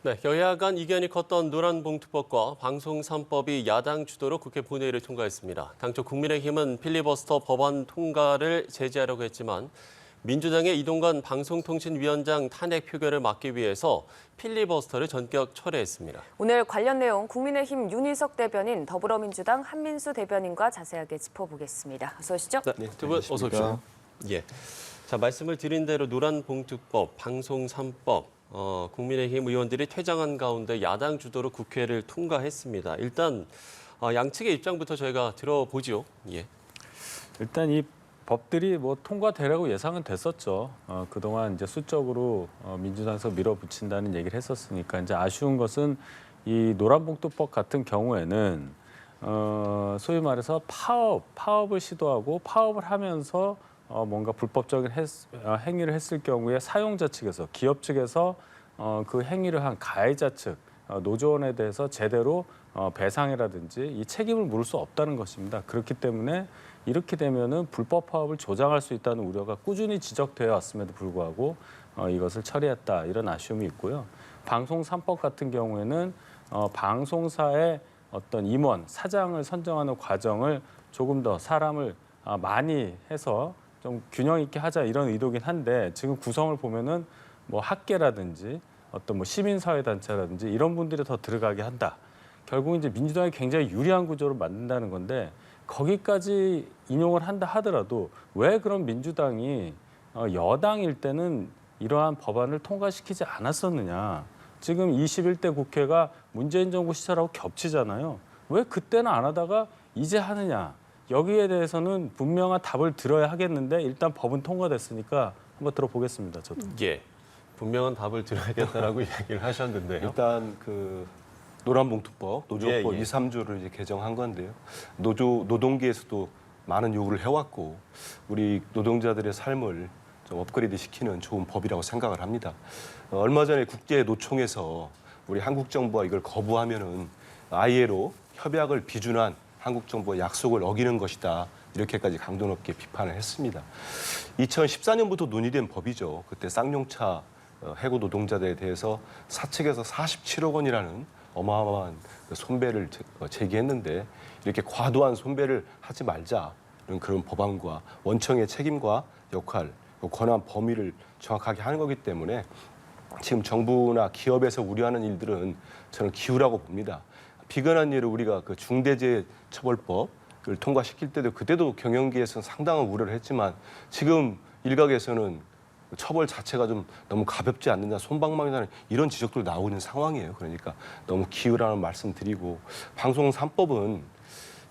네, 여야 간 이견이 컸던 노란봉투법과 방송 3법이 야당 주도로 국회 본회의를 통과했습니다. 당초 국민의힘은 필리버스터 법안 통과를 제지하려고 했지만 민주당의 이동관 방송통신위원장 탄핵 표결을 막기 위해서 필리버스터를 전격 철회했습니다. 오늘 관련 내용 국민의힘 윤희석 대변인, 더불어민주당 한민수 대변인과 자세하게 짚어보겠습니다. 어서 오시죠. 네, 두 분 어서 오십시오. 예. 자, 말씀을 드린 대로 노란봉투법, 방송 3법, 국민의힘 의원들이 퇴장한 가운데 야당 주도로 국회를 통과했습니다. 일단 양측의 입장부터 저희가 들어보죠. 예. 일단 이 법들이 뭐 통과되라고 예상은 됐었죠. 그동안 이제 수적으로 민주당에서 밀어붙인다는 얘기를 했었으니까 이제 아쉬운 것은 이 노란봉투법 같은 경우에는 소위 말해서 파업을 시도하고 파업을 하면서 뭔가 불법적인 행위를 했을 경우에 사용자 측에서 기업 측에서 그 행위를 한 가해자 측 노조원에 대해서 제대로 배상이라든지 이 책임을 물을 수 없다는 것입니다. 그렇기 때문에 이렇게 되면은 불법 파업을 조장할 수 있다는 우려가 꾸준히 지적되어 왔음에도 불구하고 이것을 처리했다 이런 아쉬움이 있고요. 방송 3법 같은 경우에는 방송사의 어떤 임원, 사장을 선정하는 과정을 조금 더 사람을 많이 해서 좀 균형 있게 하자 이런 의도긴 한데 지금 구성을 보면은 뭐 학계라든지 어떤 뭐 시민사회단체라든지 이런 분들이 더 들어가게 한다. 결국 이제 민주당이 굉장히 유리한 구조를 만든다는 건데 거기까지 인용을 한다 하더라도 왜 그럼 민주당이 여당일 때는 이러한 법안을 통과시키지 않았었느냐. 지금 21대 국회가 문재인 정부 시절하고 겹치잖아요. 왜 그때는 안 하다가 이제 하느냐. 여기에 대해서는 분명한 답을 들어야 하겠는데 일단 법은 통과됐으니까 한번 들어보겠습니다. 저도. 예. 분명한 답을 들어야겠다라고 이야기를 하셨는데요. 일단 그 노란봉투법, 노조법 2, 3조를 이제 개정한 건데요. 노동계에서도 많은 요구를 해왔고 우리 노동자들의 삶을 좀 업그레이드 시키는 좋은 법이라고 생각을 합니다. 얼마 전에 국제노총에서 우리 한국 정부가 이걸 거부하면은 ILO 협약을 비준한 한국 정부의 약속을 어기는 것이다. 이렇게까지 강도 높게 비판을 했습니다. 2014년부터 논의된 법이죠. 그때 쌍용차 해고 노동자들에 대해서 사측에서 47억 원이라는 어마어마한 손배를 제기했는데 이렇게 과도한 손배를 하지 말자. 그런 법안과 원청의 책임과 역할, 권한 범위를 정확하게 하는 거기 때문에 지금 정부나 기업에서 우려하는 일들은 저는 기우라고 봅니다. 비근한 예로 우리가 그 중대재해처벌법을 통과시킬 때도 그때도 경영계에서는 상당한 우려를 했지만 지금 일각에서는 처벌 자체가 좀 너무 가볍지 않느냐, 솜방망이라는 이런 지적도 나오고 있는 상황이에요. 그러니까 너무 기우라는 말씀드리고 방송 3법은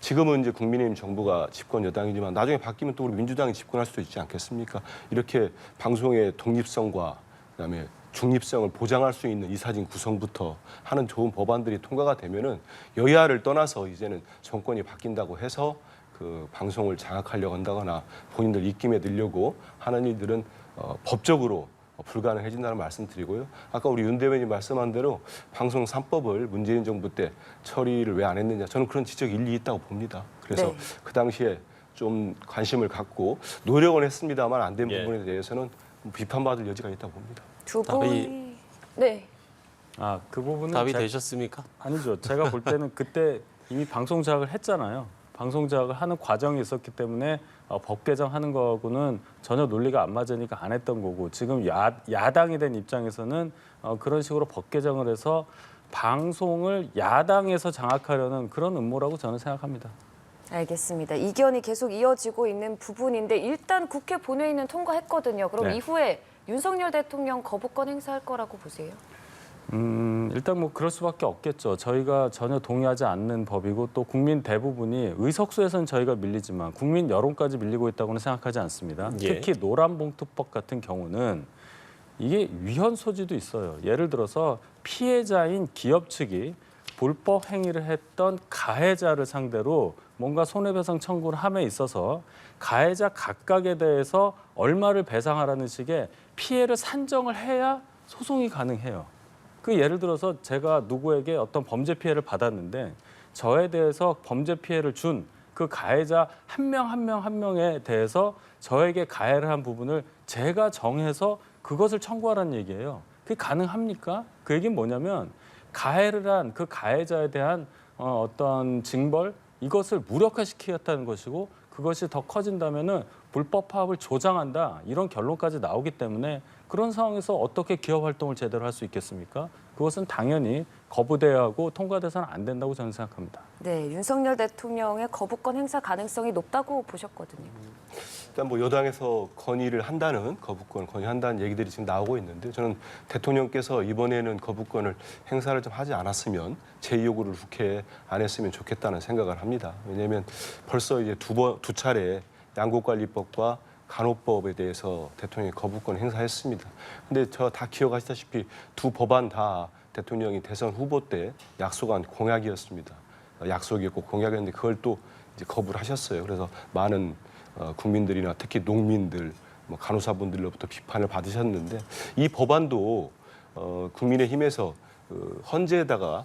지금은 이제 국민의힘 정부가 집권 여당이지만 나중에 바뀌면 또 우리 민주당이 집권할 수도 있지 않겠습니까? 이렇게 방송의 독립성과 그다음에 중립성을 보장할 수 있는 이사진 구성부터 하는 좋은 법안들이 통과가 되면은 여야를 떠나서 이제는 정권이 바뀐다고 해서 그 방송을 장악하려고 한다거나 본인들 입김에 넣으려고 하는 일들은 법적으로 불가능해진다는 말씀드리고요. 아까 우리 윤 대변인 말씀한 대로 방송 3법을 문재인 정부 때 처리를 왜 안 했느냐. 저는 그런 지적이 일리 있다고 봅니다. 그래서 네. 그 당시에 좀 관심을 갖고 노력은 했습니다만 안 된 부분에 대해서는 비판받을 여지가 있다고 봅니다. 두 답이- 분이 네. 그 부분은 답이 되셨습니까? 아니죠. 제가 볼 때는 그때 이미 방송 자학을 했잖아요. 방송 자학을 하는 과정이 있었기 때문에 법 개정하는 거하고는 전혀 논리가 안 맞으니까 안 했던 거고 지금 야당이 된 입장에서는 그런 식으로 법 개정을 해서 방송을 야당에서 장악하려는 그런 음모라고 저는 생각합니다. 알겠습니다. 이견이 계속 이어지고 있는 부분인데 일단 국회 본회의는 통과했거든요. 그럼 네. 이후에 윤석열 대통령 거부권 행사할 거라고 보세요? 일단 뭐 그럴 수밖에 없겠죠. 저희가 전혀 동의하지 않는 법이고 또 국민 대부분이 의석수에서는 저희가 밀리지만 국민 여론까지 밀리고 있다고는 생각하지 않습니다. 예. 특히 노란봉투법 같은 경우는 이게 위헌 소지도 있어요. 예를 들어서 피해자인 기업 측이 불법 행위를 했던 가해자를 상대로 뭔가 손해배상 청구를 함에 있어서 가해자 각각에 대해서 얼마를 배상하라는 식의 피해를 산정을 해야 소송이 가능해요. 그 예를 들어서 제가 누구에게 어떤 범죄 피해를 받았는데 저에 대해서 범죄 피해를 준 그 가해자 한 명 한 명 한 명에 대해서 저에게 가해를 한 부분을 제가 정해서 그것을 청구하라는 얘기예요. 그게 가능합니까? 그 얘기는 뭐냐면 가해를 한 그 가해자에 대한 어떤 징벌 이것을 무력화시키겠다는 것이고 그것이 더 커진다면은 불법 파업을 조장한다 이런 결론까지 나오기 때문에 그런 상황에서 어떻게 기업 활동을 제대로 할 수 있겠습니까? 그것은 당연히 거부돼야 하고 통과돼서는 안 된다고 저는 생각합니다. 네, 윤석열 대통령의 거부권 행사 가능성이 높다고 보셨거든요. 일단 뭐 여당에서 건의를 한다는 거부권 건의한다는 얘기들이 지금 나오고 있는데 저는 대통령께서 이번에는 거부권을 행사를 좀 하지 않았으면 제 요구를 국회에 안 했으면 좋겠다는 생각을 합니다. 왜냐하면 벌써 이제 두 차례 양곡관리법과 간호법에 대해서 대통령이 거부권 행사했습니다. 근데 저 다 기억하시다시피 두 법안 다 대통령이 대선 후보 때 약속한 공약이었습니다. 약속이었고 공약이었는데 그걸 또 이제 거부를 하셨어요. 그래서 많은 국민들이나 특히 농민들, 뭐 간호사분들로부터 비판을 받으셨는데 이 법안도 국민의힘에서 헌재에다가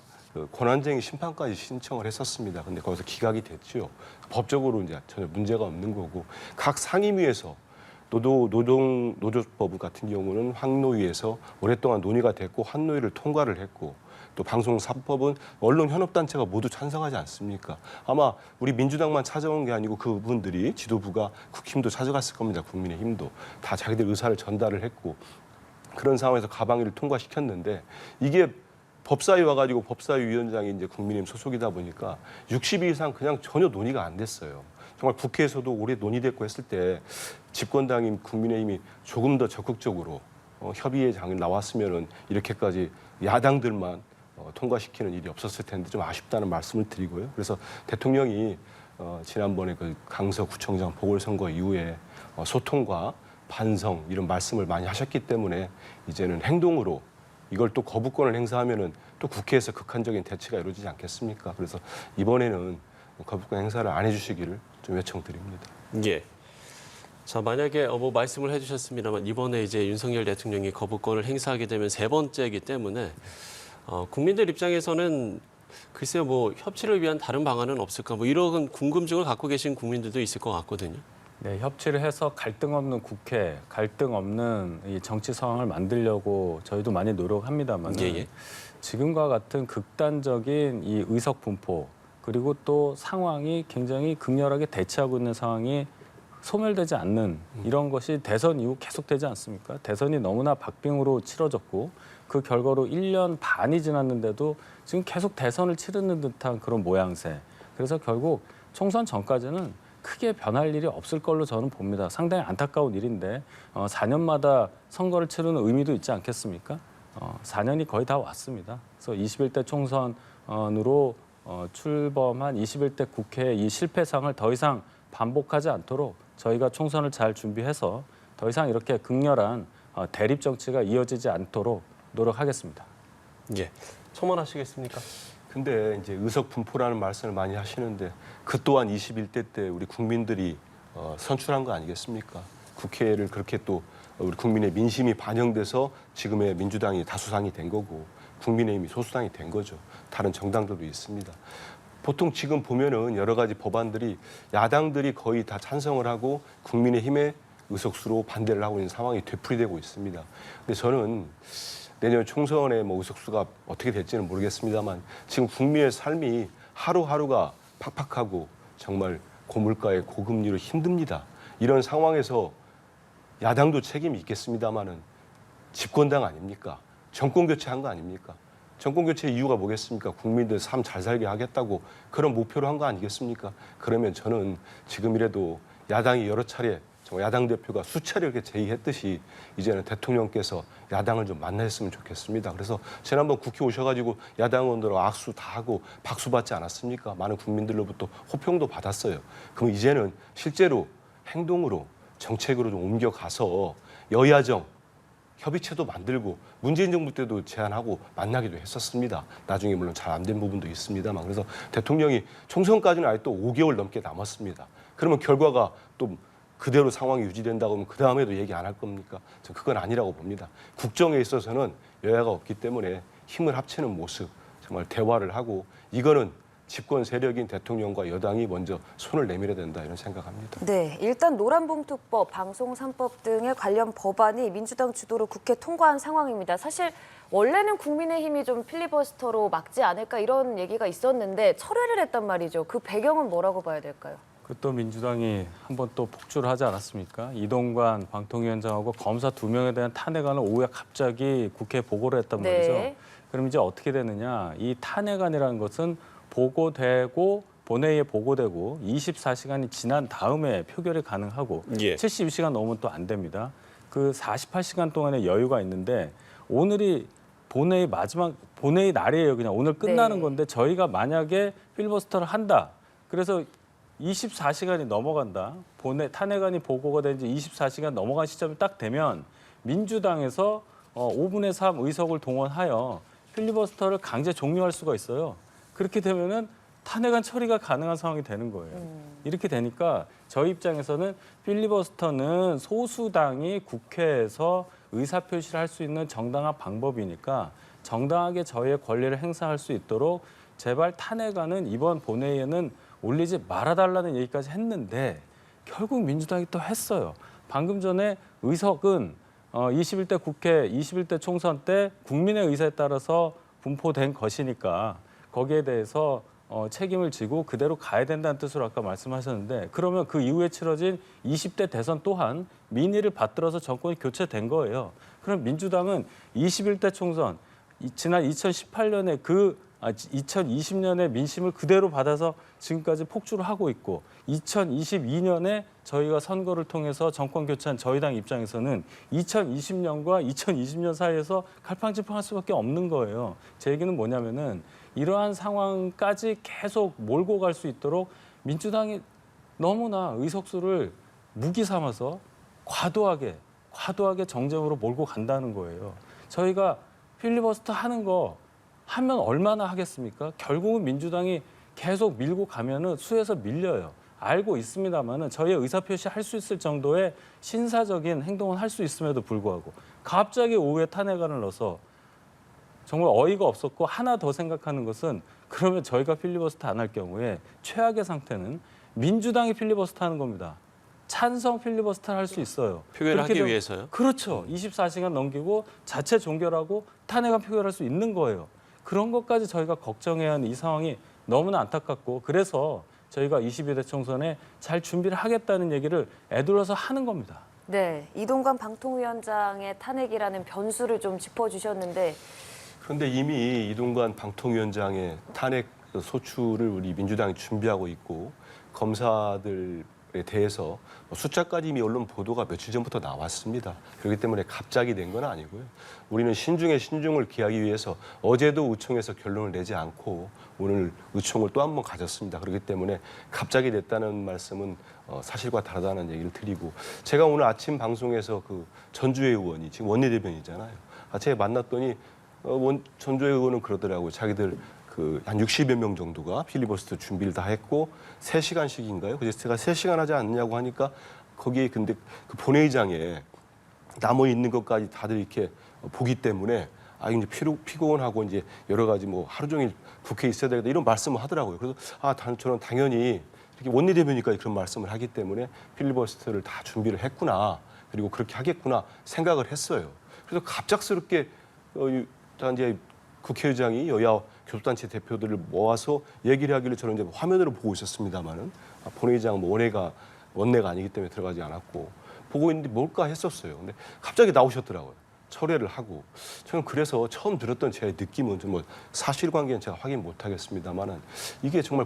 권한쟁의 심판까지 신청을 했었습니다. 근데 거기서 기각이 됐죠. 법적으로 이제 전혀 문제가 없는 거고 각 상임위에서 노조법 같은 경우는 황노위에서 오랫동안 논의가 됐고 황노위를 통과를 했고 또 방송 3법은 언론 현업단체가 모두 찬성하지 않습니까? 아마 우리 민주당만 찾아온 게 아니고 그분들이 지도부가 국힘도 찾아갔을 겁니다. 국민의힘도 다 자기들 의사를 전달을 했고 그런 상황에서 가방위를 통과시켰는데 이게 법사위 와가지고 법사위 위원장이 이제 국민의힘 소속이다 보니까 60일 이상 그냥 전혀 논의가 안 됐어요. 정말 국회에서도 오래 논의됐고 했을 때 집권당인 국민의힘이 조금 더 적극적으로 협의의 장이 나왔으면은 이렇게까지 야당들만 통과시키는 일이 없었을 텐데 좀 아쉽다는 말씀을 드리고요. 그래서 대통령이 지난번에 그 강서구청장 보궐선거 이후에 소통과 반성 이런 말씀을 많이 하셨기 때문에 이제는 행동으로 이걸 또 거부권을 행사하면은 또 국회에서 극한적인 대치가 이루어지지 않겠습니까? 그래서 이번에는 거부권 행사를 안 해주시기를 좀 요청드립니다. 예. 자, 만약에 뭐 말씀을 해주셨습니다만 이번에 이제 윤석열 대통령이 거부권을 행사하게 되면 세 번째이기 때문에 국민들 입장에서는 글쎄요, 뭐 협치를 위한 다른 방안은 없을까? 뭐 이런 궁금증을 갖고 계신 국민들도 있을 것 같거든요. 네, 협치를 해서 갈등 없는 국회, 갈등 없는 이 정치 상황을 만들려고 저희도 많이 노력합니다만 예. 지금과 같은 극단적인 이 의석 분포 그리고 또 상황이 굉장히 극렬하게 대치하고 있는 상황이 소멸되지 않는 이런 것이 대선 이후 계속되지 않습니까? 대선이 너무나 박빙으로 치러졌고 그 결과로 1년 반이 지났는데도 지금 계속 대선을 치르는 듯한 그런 모양새. 그래서 결국 총선 전까지는 크게 변할 일이 없을 걸로 저는 봅니다. 상당히 안타까운 일인데 4년마다 선거를 치르는 의미도 있지 않겠습니까? 4년이 거의 다 왔습니다. 그래서 21대 총선으로 출범한 21대 국회의 이 실패상을 더 이상 반복하지 않도록 저희가 총선을 잘 준비해서 더 이상 이렇게 극렬한 대립 정치가 이어지지 않도록 노력하겠습니다. 예. 첨언하시겠습니까? 근데 이제 의석 분포라는 말씀을 많이 하시는데 그 또한 21대 때 우리 국민들이 선출한 거 아니겠습니까? 국회를 그렇게 또 우리 국민의 민심이 반영돼서 지금의 민주당이 다수당이 된 거고 국민의힘이 소수당이 된 거죠. 다른 정당들도 있습니다. 보통 지금 보면은 여러 가지 법안들이 야당들이 거의 다 찬성을 하고 국민의힘의 의석수로 반대를 하고 있는 상황이 되풀이되고 있습니다. 근데 저는 내년 총선에 뭐 의석수가 어떻게 될지는 모르겠습니다만 지금 국민의 삶이 하루하루가 팍팍하고 정말 고물가에 고금리로 힘듭니다. 이런 상황에서 야당도 책임이 있겠습니다마는 집권당 아닙니까? 정권 교체한 거 아닙니까? 정권 교체 이유가 뭐겠습니까? 국민들 삶 잘 살게 하겠다고 그런 목표로 한 거 아니겠습니까? 그러면 저는 지금이라도 야당이 여러 차례 야당 대표가 수차례 이렇게 제의했듯이 이제는 대통령께서 야당을 좀 만나셨으면 좋겠습니다. 그래서 지난번 국회 오셔가지고 야당 의원들하고 악수 다 하고 박수 받지 않았습니까? 많은 국민들로부터 호평도 받았어요. 그럼 이제는 실제로 행동으로 정책으로 좀 옮겨가서 여야정 협의체도 만들고 문재인 정부 때도 제안하고 만나기도 했었습니다. 나중에 물론 잘 안 된 부분도 있습니다만 그래서 대통령이 총선까지는 아직 또 5개월 넘게 남았습니다. 그러면 결과가 또 그대로 상황이 유지된다고 하면 그 다음에도 얘기 안 할 겁니까? 저 그건 아니라고 봅니다. 국정에 있어서는 여야가 없기 때문에 힘을 합치는 모습, 정말 대화를 하고 이거는 집권 세력인 대통령과 여당이 먼저 손을 내밀어야 된다 이런 생각합니다. 네, 일단 노란봉투법, 방송 3법 등의 관련 법안이 민주당 주도로 국회 통과한 상황입니다. 사실 원래는 국민의힘이 좀 필리버스터로 막지 않을까 이런 얘기가 있었는데 철회를 했단 말이죠. 그 배경은 뭐라고 봐야 될까요? 그 또 민주당이 한번 또 폭주를 하지 않았습니까? 이동관 방통위원장하고 검사 2명에 대한 탄핵안을 오후에 갑자기 국회에 보고를 했단 네. 말이죠. 그럼 이제 어떻게 되느냐? 이 탄핵안이라는 것은 보고되고 본회의에 보고되고 24시간이 지난 다음에 표결이 가능하고 72시간 넘으면 또 안 됩니다. 그 48시간 동안의 여유가 있는데 오늘이 본회의 마지막 본회의 날이에요. 그냥 오늘 끝나는 네. 건데 저희가 만약에 필리버스터를 한다. 그래서 24시간이 넘어간다. 탄핵안이 보고가 된 지 24시간 넘어간 시점이 딱 되면 민주당에서 5분의 3 의석을 동원하여 필리버스터를 강제 종료할 수가 있어요. 그렇게 되면은 탄핵안 처리가 가능한 상황이 되는 거예요. 이렇게 되니까 저희 입장에서는 필리버스터는 소수당이 국회에서 의사표시를 할 수 있는 정당한 방법이니까 정당하게 저희의 권리를 행사할 수 있도록 제발 탄핵안은 이번 본회의에는 올리지 말아달라는 얘기까지 했는데 결국 민주당이 또 했어요. 방금 전에 의석은 21대 국회, 21대 총선 때 국민의 의사에 따라서 분포된 것이니까 거기에 대해서 책임을 지고 그대로 가야 된다는 뜻으로 아까 말씀하셨는데 그러면 그 이후에 치러진 20대 대선 또한 민의를 받들어서 정권이 교체된 거예요. 그럼 민주당은 21대 총선, 지난 2018년에 2020년에 민심을 그대로 받아서 지금까지 폭주를 하고 있고 2022년에 저희가 선거를 통해서 정권 교체한 저희 당 입장에서는 2020년과 2020년 사이에서 갈팡질팡할 수밖에 없는 거예요. 제 얘기는 뭐냐면은 이러한 상황까지 계속 몰고 갈 수 있도록 민주당이 너무나 의석수를 무기 삼아서 과도하게 정쟁으로 몰고 간다는 거예요. 저희가 필리버스터 하는 거 하면 얼마나 하겠습니까? 결국은 민주당이 계속 밀고 가면은 수에서 밀려요. 알고 있습니다만은 저희의 의사표시 할 수 있을 정도의 신사적인 행동은 할 수 있음에도 불구하고 갑자기 오후에 탄핵안을 넣어서 정말 어이가 없었고 하나 더 생각하는 것은 그러면 저희가 필리버스터 안 할 경우에 최악의 상태는 민주당이 필리버스터 하는 겁니다. 찬성 필리버스터를 할 수 있어요. 표결을 하기 되면- 위해서요? 그렇죠. 24시간 넘기고 자체 종결하고 탄핵안 표결할 수 있는 거예요. 그런 것까지 저희가 걱정해야 하는 이 상황이 너무나 안타깝고 그래서 저희가 22대 총선에 잘 준비를 하겠다는 얘기를 애둘러서 하는 겁니다. 네, 이동관 방통위원장의 탄핵이라는 변수를 좀 짚어주셨는데 그런데 이미 이동관 방통위원장의 탄핵 소추를 우리 민주당이 준비하고 있고 검사들에 대해서 숫자까지 이미 언론 보도가 며칠 전부터 나왔습니다. 그렇기 때문에 갑자기 된 건 아니고요. 우리는 신중에 신중을 기하기 위해서 어제도 의총에서 결론을 내지 않고 오늘 의총을 또 한 번 가졌습니다. 그렇기 때문에 갑자기 됐다는 말씀은 사실과 다르다는 얘기를 드리고 제가 오늘 아침 방송에서 그 전주혜 의원이 지금 원내대변이잖아요. 제가 만났더니 전주혜 의원은 그러더라고요. 자기들 한 60여 명 정도가 필리버스터 준비를 다 했고 3시간씩인가요? 그래서 제가 3시간 하지 않느냐고 하니까 거기에 근데 그 본회의장에 남아 있는 것까지 다들 이렇게 보기 때문에 이제 피곤하고 이제 여러 가지 뭐 하루 종일 국회에 있어야 되겠다 이런 말씀을 하더라고요. 그래서 저는 당연히 이렇게 원내대변인까지 그런 말씀을 하기 때문에 필리버스터를 다 준비를 했구나. 그리고 그렇게 하겠구나 생각을 했어요. 그래서 갑작스럽게 이제 국회의장이 여야 교섭단체 대표들을 모아서 얘기를 하기를 저는 이제 화면으로 보고 있었습니다만은 본회의장 원내가 아니기 때문에 들어가지 않았고 보고 있는데 뭘까 했었어요. 근데 갑자기 나오셨더라고요. 철회를 하고 저는 그래서 처음 들었던 제 느낌은 좀 사실관계는 제가 확인 못하겠습니다만은 이게 정말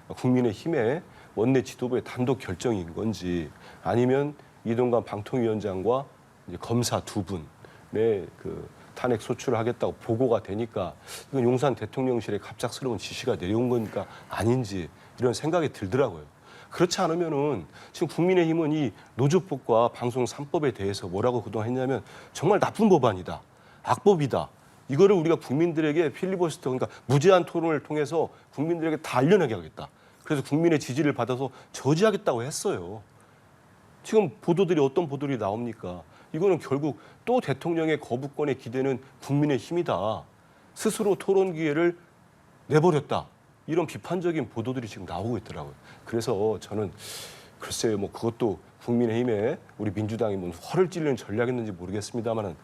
국민의힘의 원내 지도부의 단독 결정인 건지 아니면 이동관 방통위원장과 이제 검사 2분의 그 탄핵 소추를 하겠다고 보고가 되니까 이건 용산 대통령실에 갑작스러운 지시가 내려온 거니까 아닌지 이런 생각이 들더라고요. 그렇지 않으면은 지금 국민의힘은 이 노조법과 방송 3법에 대해서 뭐라고 그동안 했냐면 정말 나쁜 법안이다. 악법이다. 이거를 우리가 국민들에게 필리버스터 그러니까 무제한 토론을 통해서 국민들에게 다 알려내게 하겠다. 그래서 국민의 지지를 받아서 저지하겠다고 했어요. 지금 어떤 보도들이 나옵니까? 이거는 결국 또 대통령의 거부권에 기대는 국민의 힘이다. 스스로 토론 기회를 내버렸다. 이런 비판적인 보도들이 지금 나오고 있더라고요. 그래서 저는 글쎄요, 뭐 그것도 국민의힘에 우리 민주당이 뭐 허를 찔리는 전략이었는지 모르겠습니다만은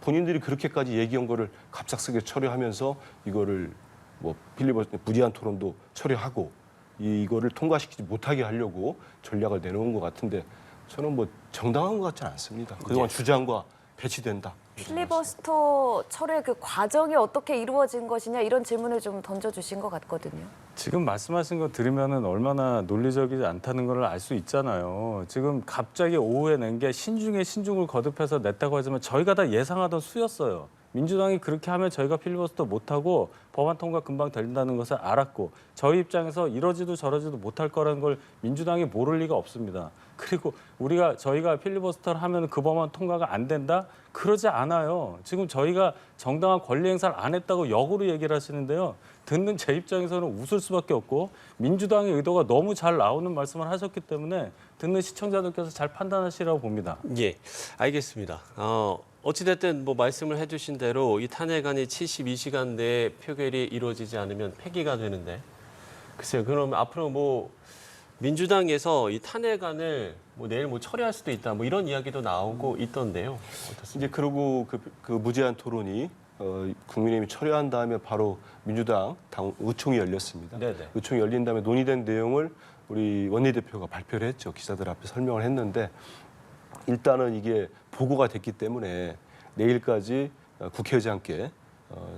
본인들이 그렇게까지 얘기한 거를 갑작스럽게 처리하면서 이거를 뭐 필리버스터 무리한 토론도 처리하고 이거를 통과시키지 못하게 하려고 전략을 내놓은 것 같은데 저는 뭐 정당한 것 같지는 않습니다. 그동안 주장과 배치된다. 필리버스터 철회 그 과정이 어떻게 이루어진 것이냐 이런 질문을 좀 던져주신 것 같거든요. 지금 말씀하신 거 들으면은 얼마나 논리적이지 않다는 걸 알 수 있잖아요. 지금 갑자기 오후에 낸 게 신중에 신중을 거듭해서 냈다고 하지만 저희가 다 예상하던 수였어요. 민주당이 그렇게 하면 저희가 필리버스터 못하고 법안 통과 금방 된다는 것을 알았고 저희 입장에서 이러지도 저러지도 못할 거라는 걸 민주당이 모를 리가 없습니다. 그리고 저희가 필리버스터를 하면 그 법안 통과가 안 된다? 그러지 않아요. 지금 저희가 정당한 권리 행사를 안 했다고 역으로 얘기를 하시는데요. 듣는 제 입장에서는 웃을 수밖에 없고 민주당의 의도가 너무 잘 나오는 말씀을 하셨기 때문에 듣는 시청자들께서 잘 판단하시라고 봅니다. 예, 알겠습니다. 어찌됐든 뭐 말씀을 해주신 대로 이 탄핵안이 72시간 내에 표결이 이루어지지 않으면 폐기가 되는데 글쎄요. 그럼 앞으로 뭐 민주당에서 이 탄핵안을 뭐 내일 뭐 처리할 수도 있다 뭐 이런 이야기도 나오고 있던데요. 어떻습니까? 이제 그러고 그 무제한 토론이 국민의힘이 처리한 다음에 바로 민주당 당 의총이 열렸습니다. 네네. 의총이 열린 다음에 논의된 내용을 우리 원내대표가 발표를 했죠. 기자들 앞에 설명을 했는데 일단은 이게 보고가 됐기 때문에 내일까지 국회의장께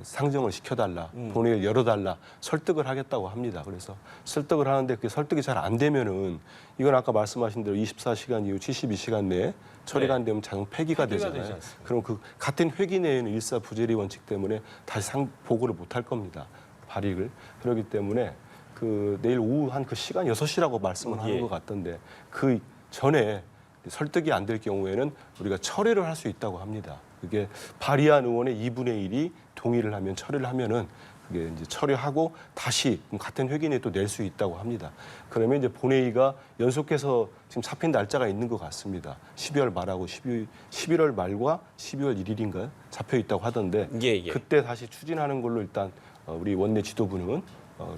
상정을 시켜달라, 본회의를 열어달라, 설득을 하겠다고 합니다. 그래서 설득을 하는데 그 설득이 잘 안 되면은 이건 아까 말씀하신 대로 24시간 이후 72시간 내에 처리가 안 되면 자동 폐기가 되지 되잖아요. 않습니까? 그럼 그 같은 회기 내에는 일사부재리 원칙 때문에 다시 보고를 못 할 겁니다. 발의를. 그렇기 때문에 그 내일 오후 한 그 시간 6시라고 말씀을 하는 것 같던데 그 전에 설득이 안 될 경우에는 우리가 철회를 할 수 있다고 합니다. 그게 발의한 의원의 2분의 1이 동의를 하면 철회를 하면은 그게 이제 철회하고 다시 같은 회기 내에 또 낼 수 있다고 합니다. 그러면 이제 본회의가 연속해서 지금 잡힌 날짜가 있는 것 같습니다. 12월 말하고 11월 말과 12월 1일인가요? 잡혀 있다고 하던데 예. 그때 다시 추진하는 걸로 일단 우리 원내 지도부는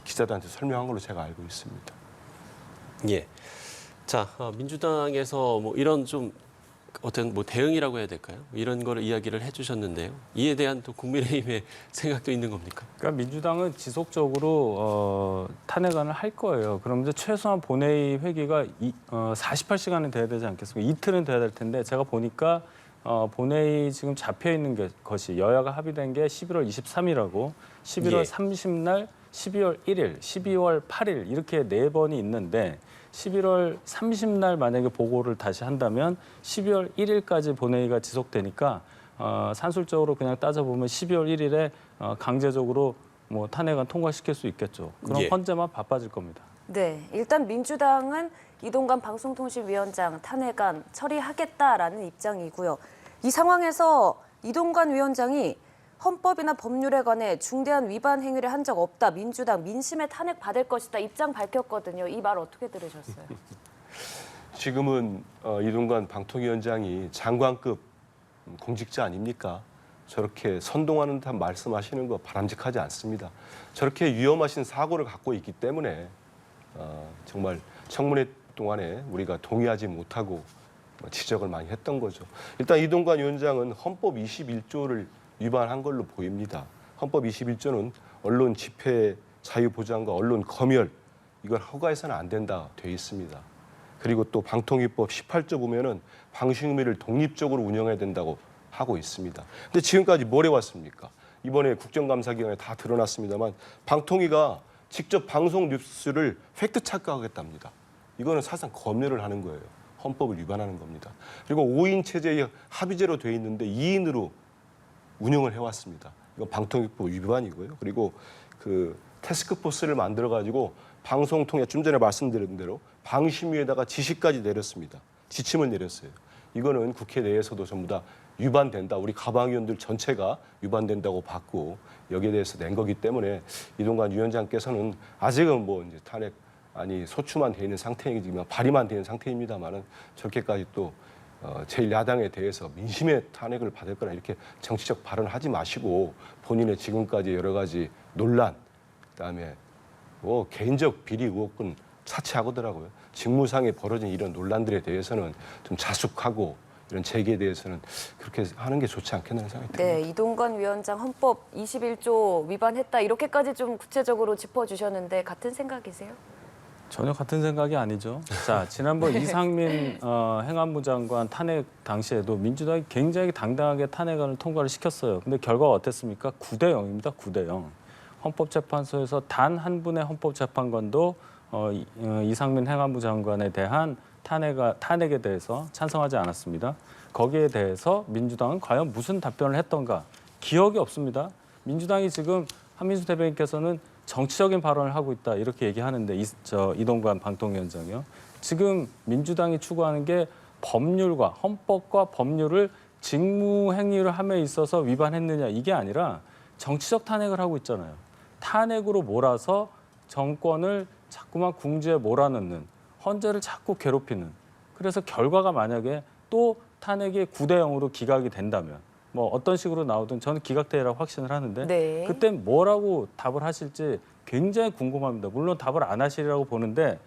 기자들한테 설명한 걸로 제가 알고 있습니다. 예. 자, 민주당에서 뭐 이런 좀 어떤 뭐 대응이라고 해야 될까요? 이런 거를 이야기를 해주셨는데요. 이에 대한 또 국민의힘의 생각도 있는 겁니까? 그러니까 민주당은 지속적으로 탄핵안을 할 거예요. 그럼 이제 최소한 본회의 회기가 48시간은 돼야 되지 않겠습니까? 이틀은 돼야 될 텐데 제가 보니까 본회의 지금 잡혀 있는 것이 여야가 합의된 게 11월 23일하고 11월 30날, 12월 1일, 12월 8일 이렇게 4번이 있는데 11월 30날 만약에 보고를 다시 한다면 12월 1일까지 본회의가 지속되니까 산술적으로 그냥 따져보면 12월 1일에 강제적으로 뭐 탄핵안 통과시킬 수 있겠죠. 그럼 헌재만 바빠질 겁니다. 네, 일단 민주당은 이동관 방송통신위원장 탄핵안 처리하겠다라는 입장이고요. 이 상황에서 이동관 위원장이 헌법이나 법률에 관해 중대한 위반 행위를 한 적 없다. 민주당 민심에 탄핵 받을 것이다. 입장 밝혔거든요. 이 말 어떻게 들으셨어요? 지금은 이동관 방통위원장이 장관급 공직자 아닙니까? 저렇게 선동하는 듯한 말씀하시는 거 바람직하지 않습니다. 저렇게 위험하신 사고를 갖고 있기 때문에 정말 청문회 동안에 우리가 동의하지 못하고 지적을 많이 했던 거죠. 일단 이동관 위원장은 헌법 21조를 위반한 걸로 보입니다. 헌법 21조는 언론 집회 자유 보장과 언론 검열 이걸 허가해서는 안 된다 돼 있습니다. 그리고 또 방통위법 18조 보면은 방송의미를 독립적으로 운영해야 된다고 하고 있습니다. 근데 지금까지 뭘 해왔습니까? 이번에 국정감사 기간에 다 드러났습니다만 방통위가 직접 방송 뉴스를 팩트 체크하겠답니다. 이거는 사실상 검열을 하는 거예요. 헌법을 위반하는 겁니다. 그리고 5인 체제의 합의제로 돼 있는데 2인으로 운영을 해왔습니다. 이건 방통위법 위반이고요. 그리고 그 태스크포스를 만들어가지고 방송 통해 좀 전에 말씀드린 대로 방심위에다가 지시까지 내렸습니다. 지침을 내렸어요. 이거는 국회 내에서도 전부 다 위반된다. 우리 가방위원들 전체가 위반된다고 봤고 여기에 대해서 낸 거기 때문에 이동관 위원장께서는 아직은 뭐 이제 탄핵 소추만 돼 있는 상태이지만 발의만 돼 있는 상태입니다만은 저렇게까지 또 제1야당에 대해서 민심의 탄핵을 받을 거라 이렇게 정치적 발언을 하지 마시고 본인의 지금까지 여러 가지 논란, 그다음에 개인적 비리 의혹은 차치하더라고요. 직무상에 벌어진 이런 논란들에 대해서는 좀 자숙하고 이런 재개에 대해서는 그렇게 하는 게 좋지 않겠나는 생각이 듭니다. 네, 이동관 위원장 헌법 21조 위반했다 이렇게까지 좀 구체적으로 짚어주셨는데 같은 생각이세요? 전혀 같은 생각이 아니죠. 자, 지난번 이상민 행안부 장관 탄핵 당시에도 민주당이 굉장히 당당하게 탄핵안을 통과를 시켰어요. 근데 결과가 어땠습니까? 9대 0입니다. 9대 0. 헌법재판소에서 단 한 분의 헌법재판관도 이상민 행안부 장관에 대한 탄핵에 대해서 찬성하지 않았습니다. 거기에 대해서 민주당은 과연 무슨 답변을 했던가 기억이 없습니다. 민주당이 지금 한민수 대변인께서는 정치적인 발언을 하고 있다 이렇게 얘기하는데 이동관 방통위원장이요. 지금 민주당이 추구하는 게 법률과 헌법과 법률을 직무행위를 함에 있어서 위반했느냐 이게 아니라 정치적 탄핵을 하고 있잖아요. 탄핵으로 몰아서 정권을 자꾸만 궁지에 몰아넣는 헌재를 자꾸 괴롭히는 그래서 결과가 만약에 또 탄핵이 9대 0으로 기각이 된다면 뭐 어떤 식으로 나오든 저는 기각되리라고 확신을 하는데 네. 그때 뭐라고 답을 하실지 굉장히 궁금합니다. 물론 답을 안 하시리라고 보는데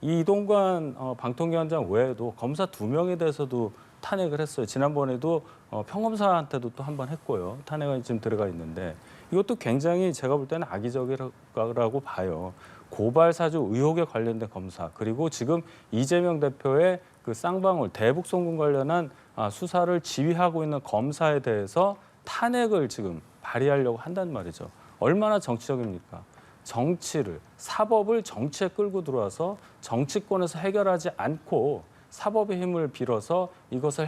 이 이동관 방통위원장 외에도 검사 2명에 대해서도 탄핵을 했어요. 지난번에도 평검사한테도 또 한 번 했고요. 탄핵안이 지금 들어가 있는데 이것도 굉장히 제가 볼 때는 악의적이라고 봐요. 고발 사주 의혹에 관련된 검사 그리고 지금 이재명 대표의 그 쌍방울 대북 송금 관련한 수사를 지휘하고 있는 검사에 대해서 탄핵을 지금 발의하려고 한단 말이죠. 얼마나 정치적입니까? 정치를 사법을 정치에 끌고 들어와서 정치권에서 해결하지 않고 사법의 힘을 빌어서 이것을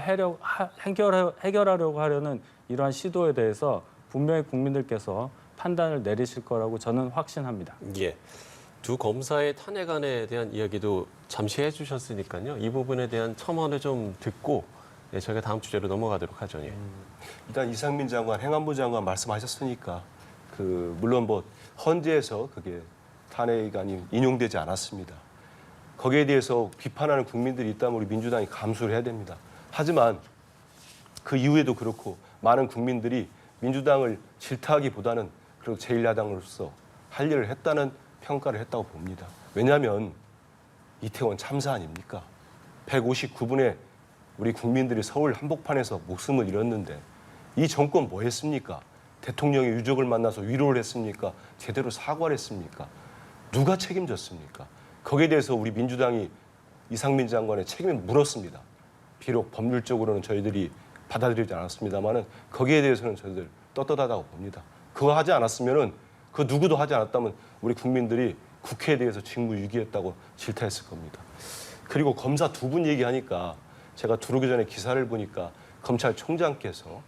해결하려고 하려는 이러한 시도에 대해서 분명히 국민들께서 판단을 내리실 거라고 저는 확신합니다. 예. 두 검사의 탄핵안에 대한 이야기도 잠시 해주셨으니까요. 이 부분에 대한 첨언을 좀 듣고 저희가 다음 주제로 넘어가도록 하죠. 예. 일단 이상민 장관, 행안부 장관 말씀하셨으니까 물론 뭐 헌재에서 그게 탄핵안이 인용되지 않았습니다. 거기에 대해서 비판하는 국민들이 있다면 우리 민주당이 감수를 해야 됩니다. 하지만 그 이후에도 그렇고 많은 국민들이 민주당을 질타하기보다는 그리고 제1야당으로서 할 일을 했다는 평가를 했다고 봅니다. 왜냐하면 이태원 참사 아닙니까? 159분의 우리 국민들이 서울 한복판에서 목숨을 잃었는데 이 정권 뭐 했습니까? 대통령의 유족을 만나서 위로를 했습니까? 제대로 사과를 했습니까? 누가 책임졌습니까? 거기에 대해서 우리 민주당이 이상민 장관의 책임을 물었습니다. 비록 법률적으로는 저희들이 받아들이지 않았습니다만은 거기에 대해서는 저희들 떳떳하다고 봅니다. 그거 하지 않았으면은 그 누구도 하지 않았다면 우리 국민들이 국회에 대해서 직무유기했다고 질타했을 겁니다. 그리고 검사 2분 얘기하니까 제가 들어오기 전에 기사를 보니까 검찰총장께서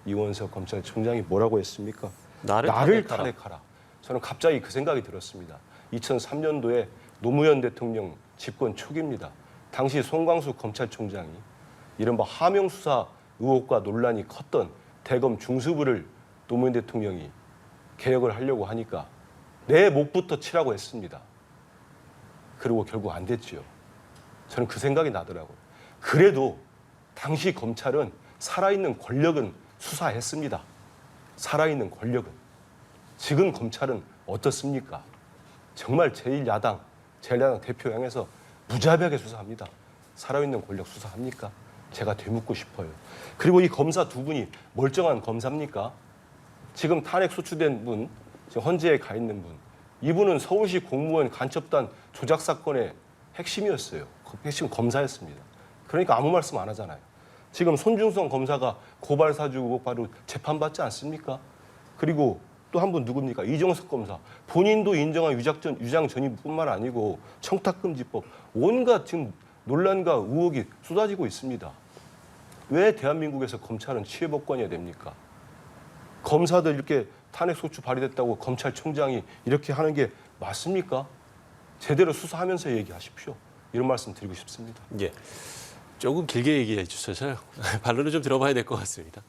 이원석 검찰총장이 뭐라고 했습니까? 나를 탄핵하라. 저는 갑자기 그 생각이 들었습니다. 2003년도에 노무현 대통령 집권 초기입니다. 당시 송광수 검찰총장이 이른바 하명수사 의혹과 논란이 컸던 대검 중수부를 노무현 대통령이 개혁을 하려고 하니까 내 목부터 치라고 했습니다. 그리고 결국 안 됐지요. 저는 그 생각이 나더라고요. 그래도 당시 검찰은 살아있는 권력은 수사했습니다. 살아있는 권력은. 지금 검찰은 어떻습니까? 정말 제1야당 대표 향해서 무자비하게 수사합니다. 살아있는 권력 수사합니까? 제가 되묻고 싶어요. 그리고 이 검사 2분이 멀쩡한 검사입니까? 지금 탄핵 소추된 분, 지금 헌재에 가 있는 분, 이분은 서울시 공무원 간첩단 조작 사건의 핵심이었어요. 핵심 검사였습니다. 그러니까 아무 말씀 안 하잖아요. 지금 손중성 검사가 고발 사주 의혹 바로 재판받지 않습니까? 그리고 또 한 분 누굽니까? 이정석 검사. 본인도 인정한 유장 전입뿐만 아니고 청탁금지법 온갖 지금 논란과 의혹이 쏟아지고 있습니다. 왜 대한민국에서 검찰은 치외법관이어야 됩니까? 검사들 이렇게 탄핵 소추 발의됐다고 검찰총장이 이렇게 하는 게 맞습니까? 제대로 수사하면서 얘기하십시오. 이런 말씀 드리고 싶습니다. 예. 조금 길게 얘기해 주셔서요. 반론을 좀 들어봐야 될 것 같습니다.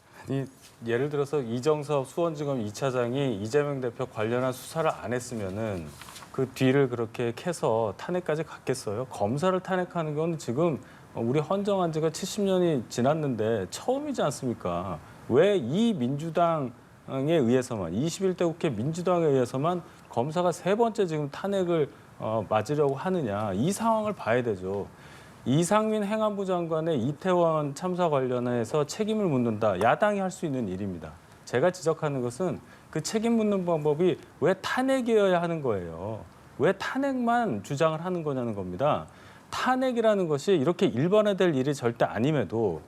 예를 들어서 이정섭 수원지검 2차장이 이재명 대표 관련한 수사를 안 했으면은 그 뒤를 그렇게 캐서 탄핵까지 갔겠어요? 검사를 탄핵하는 건 지금 우리 헌정한 지가 70년이 지났는데 처음이지 않습니까? 왜 이 민주당 의해서만 21대 국회 민주당에 의해서만 검사가 3번째 지금 탄핵을 맞으려고 하느냐 이 상황을 봐야 되죠. 이상민 행안부 장관의 이태원 참사 관련해서 책임을 묻는다. 야당이 할 수 있는 일입니다. 제가 지적하는 것은 그 책임 묻는 방법이 왜 탄핵이어야 하는 거예요. 왜 탄핵만 주장을 하는 거냐는 겁니다. 탄핵이라는 것이 이렇게 일반화될 일이 절대 아님에도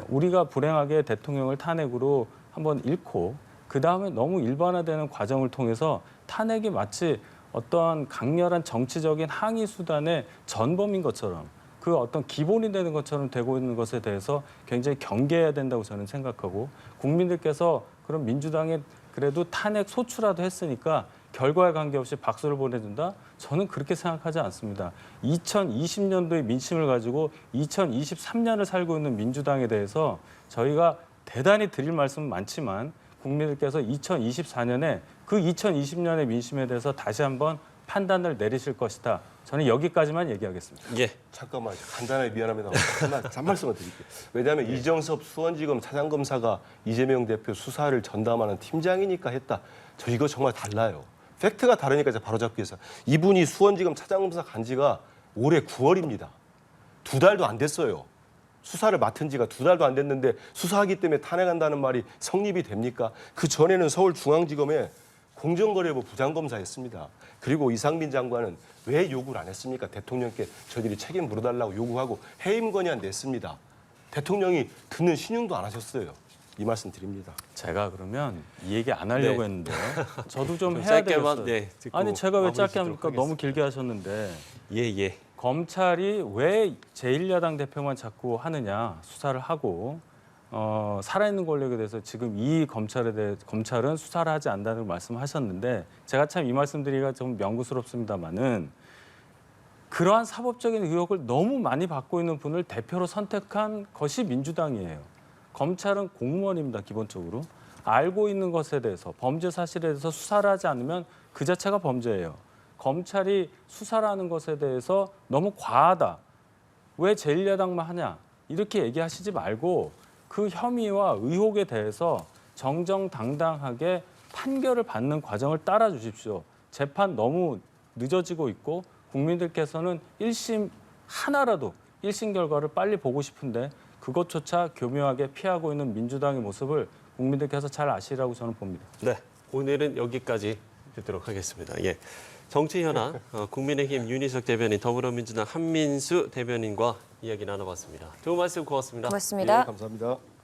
우리가 불행하게 대통령을 탄핵으로 한번 잃고 그다음에 너무 일반화되는 과정을 통해서 탄핵이 마치 어떠한 강렬한 정치적인 항의 수단의 전범인 것처럼 그 어떤 기본이 되는 것처럼 되고 있는 것에 대해서 굉장히 경계해야 된다고 저는 생각하고 국민들께서 그럼 민주당에 그래도 탄핵 소추라도 했으니까 결과에 관계없이 박수를 보내준다? 저는 그렇게 생각하지 않습니다. 2020년도의 민심을 가지고 2023년을 살고 있는 민주당에 대해서 저희가 대단히 드릴 말씀은 많지만 국민들께서 2024년에 그 2020년의 민심에 대해서 다시 한번 판단을 내리실 것이다. 저는 여기까지만 얘기하겠습니다. 예. 잠깐만 간단하게 미안합니다. 한 말씀을 드릴게요. 왜냐하면 이정섭 수원지검 차장검사가 이재명 대표 수사를 전담하는 팀장이니까 했다. 저 이거 정말 달라요. 팩트가 다르니까 제가 바로잡기 위해서. 이분이 수원지검 차장검사 간 지가 올해 9월입니다. 2달도 안 됐어요. 수사를 맡은 지가 2달도 안 됐는데 수사하기 때문에 탄핵한다는 말이 성립이 됩니까? 그 전에는 서울중앙지검에 공정거래부 부장검사였습니다. 그리고 이상민 장관은 왜 요구를 안 했습니까? 대통령께 저희들이 책임 물어달라고 요구하고 해임 건의안 냈습니다. 대통령이 듣는 신용도 안 하셨어요. 이 말씀 드립니다. 제가 그러면 이 얘기 안 하려고 네. 했는데 저도 좀 해야 짧게만 되겠어요. 듣고 아니 제가 왜 마무리 짧게 짓도록 합니까? 너무 길게 하셨는데 예. 검찰이 왜 제1야당 대표만 자꾸 하느냐 수사를 하고 살아있는 권력에 대해서 지금 이 검찰은 수사를 하지 않는다는 말씀하셨는데 제가 참 이 말씀드리기가 좀 명구스럽습니다만은 그러한 사법적인 의혹을 너무 많이 받고 있는 분을 대표로 선택한 것이 민주당이에요. 검찰은 공무원입니다, 기본적으로. 알고 있는 것에 대해서 범죄 사실에 대해서 수사를 하지 않으면 그 자체가 범죄예요. 검찰이 수사를 하는 것에 대해서 너무 과하다. 왜 제1야당만 하냐? 이렇게 얘기하시지 말고 그 혐의와 의혹에 대해서 정정당당하게 판결을 받는 과정을 따라 주십시오. 재판 너무 늦어지고 있고 국민들께서는 1심 하나라도 1심 결과를 빨리 보고 싶은데 그것조차 교묘하게 피하고 있는 민주당의 모습을 국민들께서 잘 아시라고 저는 봅니다. 네. 오늘은 여기까지 듣도록 하겠습니다. 예. 정치현안 국민의힘 윤희석 대변인, 더불어민주당 한민수 대변인과 이야기 나눠봤습니다. 좋은 말씀 고맙습니다. 고맙습니다. 감사합니다.